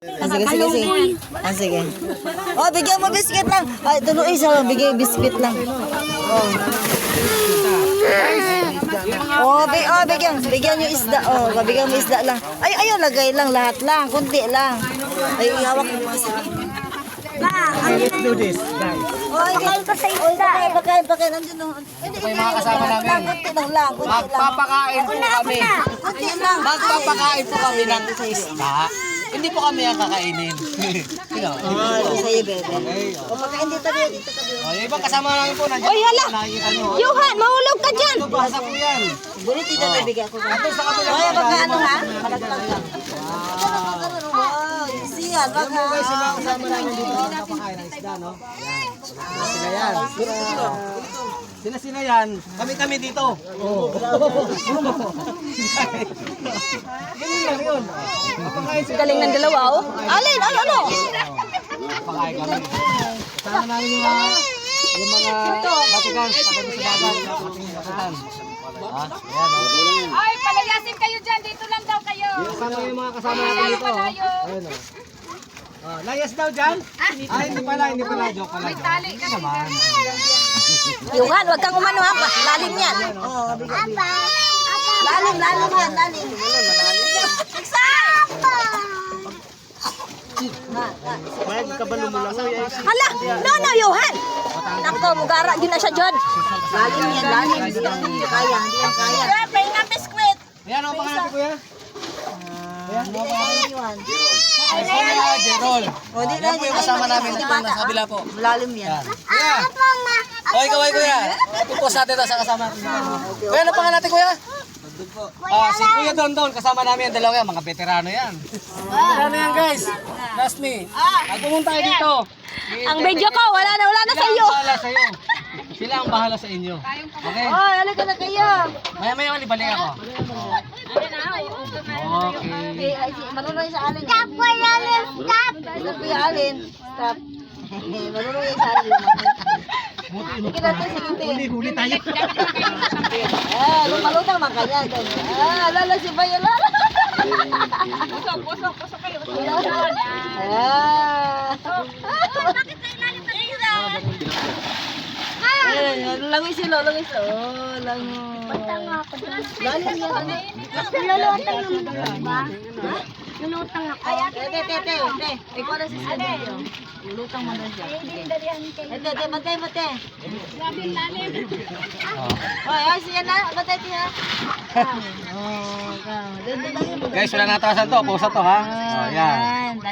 Sige, sige, sige. Ah, sige. Oh, bigyan mo biscuit lang. Ay, tuloy isa, bigyan biscuit lang. Oh. Bigyan niyo isda. Oh, bigyan mo isda lang. Ay, ayaw, lagay lang lahat lang, kunti lang. Ay, ihawak mo kasi. Let's do this, guys. Pakain, nandiyan no. Hindi, mga kasama namin. Kunti lang. Magpapakain po kami. Kunti lang. Magpapakain po kami ng isda. Hindi po kami ang kakainin. Oh, sa'yo, bebe. O, pagkain dito tabi. Yung ibang kasama namin po, nandiyan. Oy, hala! Yuhan, mahulog ka dyan! Basa po yan. Bulit dito bibigyan ko. Ay, baka ano ha? Malaglag lang. Wow, siya, baka. Guys, yung mga kasama namin dito, magpapakain ng isda, no? Sila yan. Sila yan. Kami dito. Oo. Ganun lang yun. Magpapakain sila. Galing ng dalawa, oh. Alin, ay ano? Magpapakain kami. Kasama namin yung mga batikan, patabi sa dagat, ating batikan. Ayan, oh. Ay, palayasin kayo dyan. Dito lang daw kayo. Kasama yung mga kasama namin dito. Ayun, oh. Layas daw dyan? Ay, hindi pala. Joke pala. May tali ka naman. Yuhan, wag kang umano ha. Lalim yan. Oh, bigyan. Lalim yan. Hala, no, Yuhan. Nako, mugara, yun na siya dyan. Lalim yan. Hindi yan kaya. May nga biskwit. Ayan, ang pangalan ko kuya? Ayan, ang pangalan ko. Yan. Kuya Jerol. O, di Yan po yung kasama namin Di ito bata, nasa kabila po. Lalim yan. Kuya! Oy, kaway kuya. Ipupos natin ito sa kasama natin. Kuya, ano pangalan natin kuya? Si Kuya Dondon, kasama namin yung dalawa yan. Mga veterano yan. Veterano yan guys. Trust me. Pag pumunta kayo dito. Ang video ko, wala na sa iyo. Sila ang bahala sa iyo. Sila ang bahala sa inyo. Okay? Ay, halika na kayo. Maya ibalik ako. Okay. Ay, marunong sa alin. Stop. Stop yung alin. Stop. Marunong yung sa alin. Sige natin, sige. Huli tayo. Lumalutang man kanya. Lala si Bayo, lala. Pusok kayo. Langis sila, langis. Oh, lango. Lalim yan. Nalulutang naman ba? Nalulutang ako. Te. Ikaw na si Sally. Lulutang mo na siya. Te, matay. Grabe lalim. Ay, siya na. Matay tiya. Oh, Guys, wala na atrasan to. Pusa to ha. Ayan.